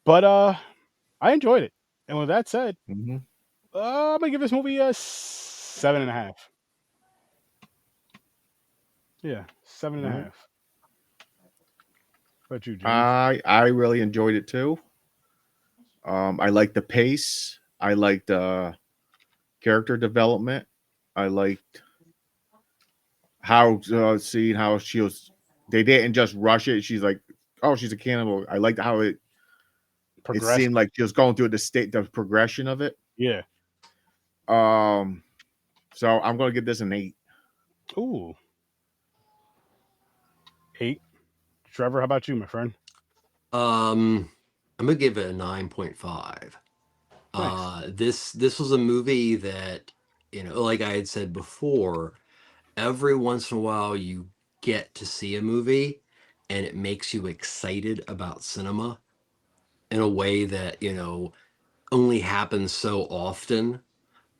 But I enjoyed it. And with that said, Mm-hmm. I'm gonna give this movie a 7.5. Yeah, seven and a All right. half. What about you, James? I really enjoyed it too. I liked the pace. I liked character development. I liked how seeing how she was. They didn't just rush it. She's like, oh, she's a cannibal. I liked how it Progressed. seemed like she was going through the progression of it. Yeah. Um, so I'm gonna give this an 8. Ooh, 8. Trevor, how about you, my friend? I'm gonna give it a 9.5. Nice. This was a movie that, like I had said before, every once in a while you get to see a movie and it makes you excited about cinema in a way that, only happens so often.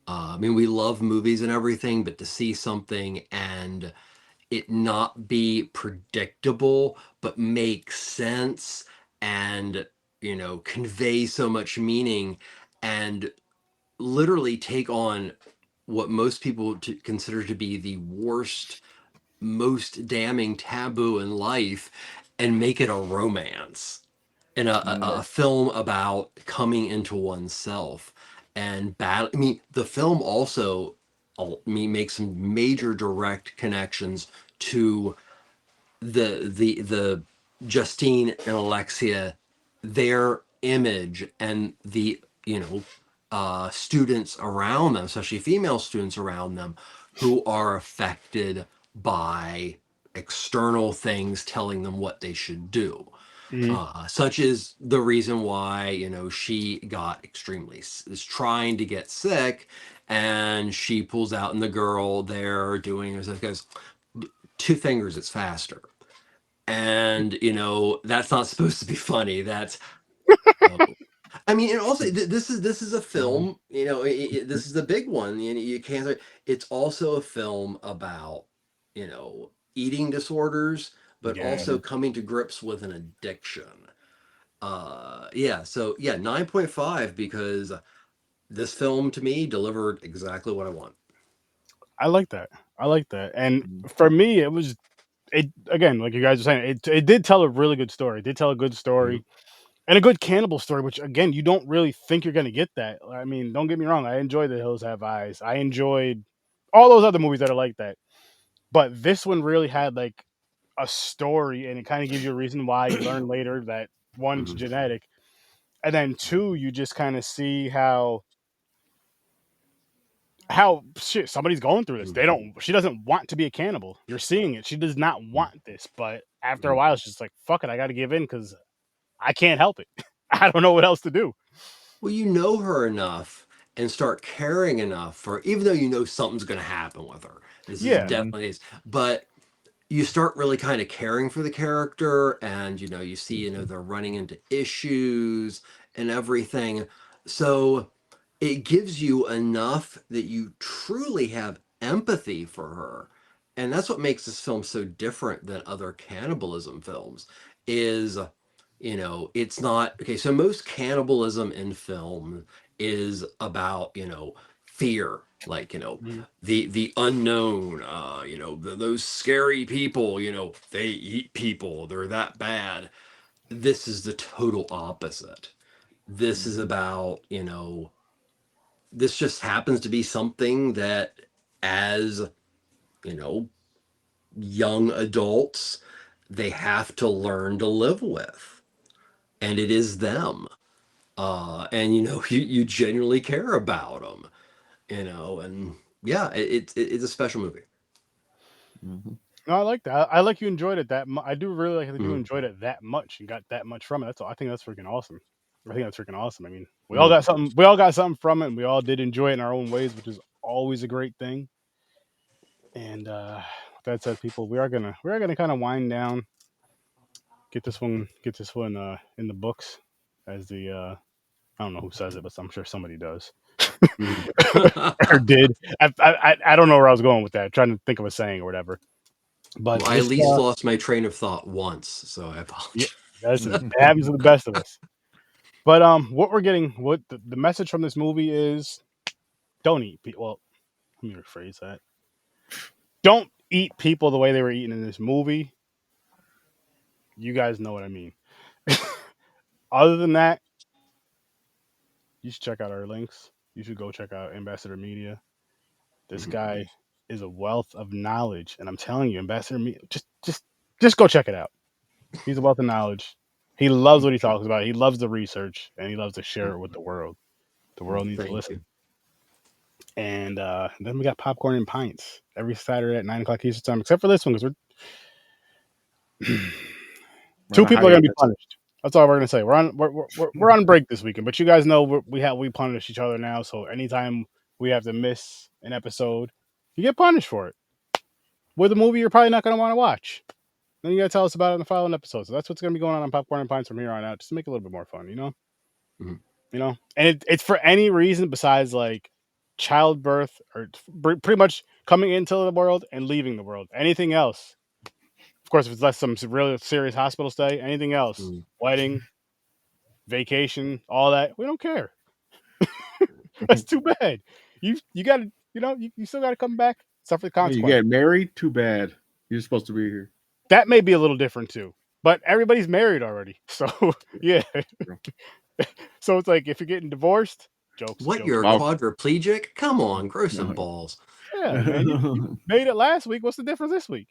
I mean, we love movies and everything, but to see something and it not be predictable, but make sense and, convey so much meaning and literally take on what most people consider to be the worst, most damning taboo in life and make it a romance and a film about coming into oneself and battle. I mean, the film also makes some major direct connections to the Justine and Alexia, their image and the students around them, especially female students around them, who are affected by external things telling them what they should do. Such is the reason why she got is trying to get sick, and she pulls out, and the girl there doing it goes, 2 fingers, it's faster. And that's not supposed to be funny. That's I mean, and also this is a film. This is the big one. You can't. It's also a film about eating disorders, but Yeah. also coming to grips with an addiction. Yeah. So yeah, 9.5 because this film to me delivered exactly what I want. I like that. I like that. And for me, it was it again, like you guys are saying, it did tell a really good story. It did tell a good story and a good cannibal story, which again, you don't really think you're gonna get that. I mean, don't get me wrong, I enjoyed The Hills Have Eyes. I enjoyed all those other movies that are like that. But this one really had like a story and it kind of gives you a reason why you learn later that one, it's Mhm. genetic. And then two, you just kind of see how shit somebody's going through this. They Mhm. don't. She doesn't want to be a cannibal. You're seeing it. She does not want this. But after a Mhm. while, she's just like, "Fuck it, I got to give in because I can't help it. I don't know what else to do." Well, you know her enough and start caring enough for, even though something's going to happen with her. This is Yeah, Mhm. definitely is, but you start really kind of caring for the character, and you see they're running into issues and everything. So it gives you enough that you truly have empathy for her, and that's what makes this film so different than other cannibalism films. Is it's not okay. So most cannibalism in film is about fear, like Mhm. the unknown, those scary people, they eat people, they're that bad. This is the total opposite. This is Mhm. about this just happens to be something that, as you know young adults, they have to learn to live with, and it is them. And you genuinely care about them, and yeah, it's a special movie. Mhm. No, I like that. I like you enjoyed it that. I do really like that you Mhm. enjoyed it that much and got that much from it. That's all. I think that's freaking awesome. I think that's freaking awesome. I mean, we all Mhm. got something. We all got something from it, and we all did enjoy it in our own ways, which is always a great thing. And with that said, people, we are gonna kind of wind down. Get this one in the books as the I don't know who says it, but I'm sure somebody does Mhm. or did. I don't know where I was going with that. Trying to think of a saying or whatever. But Well, I at this least lost my train of thought once, so I yeah, apologize. listen, it happens to the best of us. But what we're getting, what the message from this movie is, don't eat people. Well, let me rephrase that. Don't eat people the way they were eaten in this movie. You guys know what I mean. Other than that, you should check out our links. You should go check out Ambassador Media. This Mhm. guy is a wealth of knowledge, and I'm telling you, Ambassador Media, just go check it out. He's a wealth of knowledge. He loves what he talks about. He loves the research, and he loves to share it with the world. The Well, world needs to thank listen. you. And then we got popcorn and pints every Saturday at 9 o'clock Eastern time, except for this one because we're We're two on a people are going to be hiatus. punished. That's all we're gonna say. We're on break this weekend, but you guys know we punish each other now. So anytime we have to miss an episode, you get punished for it. With a movie you're probably not gonna want to watch. Then you gotta tell us about it in the following episode. So that's what's gonna be going on Popcorn and Pints from here on out, just to make it a little bit more fun, you know. Mm-hmm. You know, and it's for any reason besides like childbirth or pretty much coming into the world and leaving the world. Anything else, of course, if it's less some really serious hospital stay, anything else, wedding, vacation, all that, we don't care. That's too bad. You gotta, you know, you still gotta come back, suffer the consequences. You get married, too bad. You're supposed to be here. That may be a little different too, but everybody's married already, so yeah. So it's like if you're getting divorced, jokes. What, jokes. you're a quadriplegic? Come on, grow some balls. Yeah, man, you made it last week. What's the difference this week?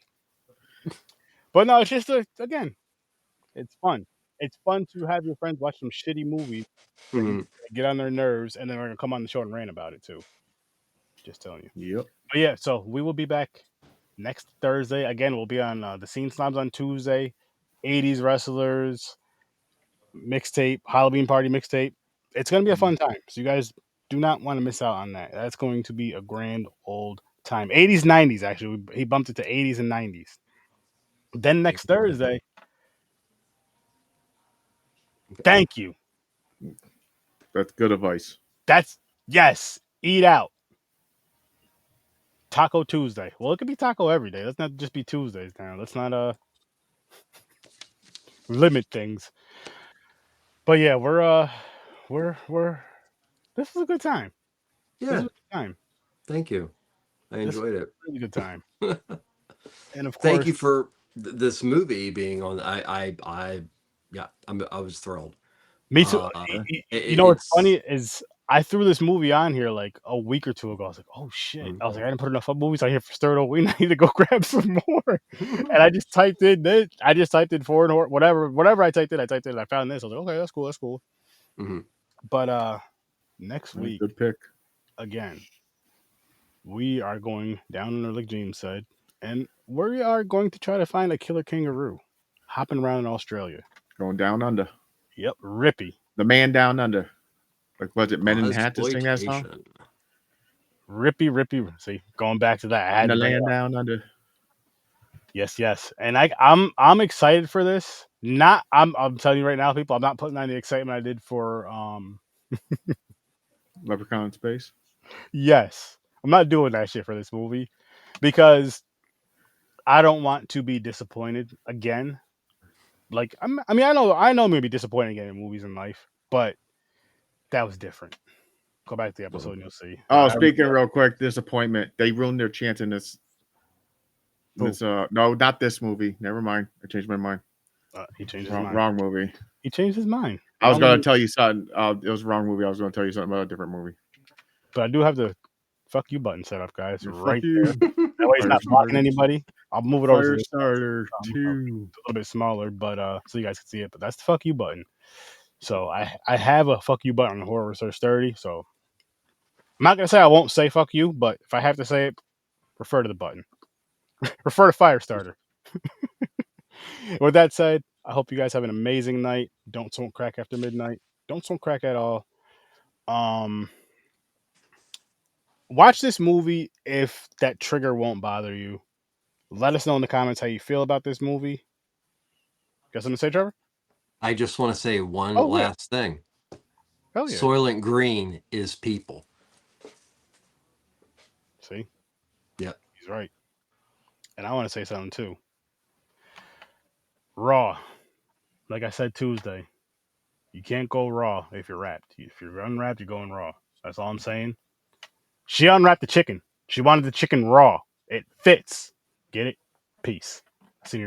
But no, it's just again, it's fun. It's fun to have your friends watch some shitty movies, get on their nerves, and then we're gonna come on the show and rant about it too. Just telling you. Yep. But yeah, so we will be back next Thursday. Again, we'll be on the Scene Slobs on Tuesday, 80s Wrestlers mixtape, Halloween Party mixtape. It's gonna be a fun time. So you guys do not want to miss out on that. That's going to be a grand old time. 80s, 90s, actually. He bumped it to 80s and 90s. Then next Thursday. Thank you. That's good advice. Yes. Eat out. Taco Tuesday. Well, it could be taco every day. Let's not just be Tuesdays now. Let's not limit things. But yeah, we're this was a good time. Yeah. This was a good time. Thank you. I enjoyed it. Really good time. And of course, thank you for this movie being on. I was thrilled. Me too. You know what's funny is I threw this movie on here like a week or two ago. I was like, oh shit. I was like, I didn't put enough movies on here for Sturd-O-Ween. I need to go grab some more. And I just typed in this. I just typed in foreign horror, whatever I typed in. I found this. I was like, okay, that's cool. Mm-hmm. But next week, good pick. Again, we are going down under, like James said, and we are going to try to find a killer kangaroo hopping around in Australia. Going down under. Yep, Rippy. The man down under. Like, was it Men in Hats to sing that song? Rippy. See, going back to that. I had the land down under. Yes. And I'm excited for this. I'm telling you right now, people, I'm not putting on the excitement I did for Leprechaun in Space. Yes. I'm not doing that shit for this movie because I don't want to be disappointed again. Like, I know I'm gonna be disappointed again in movies in life, but that was different. Go back to the episode and you'll see. Oh, speaking real quick, disappointment. They ruined their chance in this. No, not this movie. Never mind. I changed my mind. He changed his mind. Wrong movie. He changed his mind. I was going to tell you something. It was a wrong movie. I was going to tell you something about a different movie. But I do have the fuck you button set up, guys. Right there. That way it's not blocking anybody. I'll move it over to Starter 2. A little bit smaller, but so you guys can see it. But that's the fuck you button. So I have a fuck you button on HorrorWithSirSturdy. So I'm not gonna say I won't say fuck you, but if I have to say it, refer to the button. Refer to Firestarter. With that said, I hope you guys have an amazing night. Don't smoke crack after midnight. Don't smoke crack at all. Watch this movie if that trigger won't bother you. Let us know in the comments how you feel about this movie. Got something to say, Trevor? I just want to say one last thing. Hell yeah. Soylent Green is people. See? Yep. He's right. And I want to say something too. Raw. Like I said Tuesday, you can't go raw if you're wrapped. If you're unwrapped, you're going raw. That's all I'm saying. She unwrapped the chicken. She wanted the chicken raw. It fits. Get it? Peace.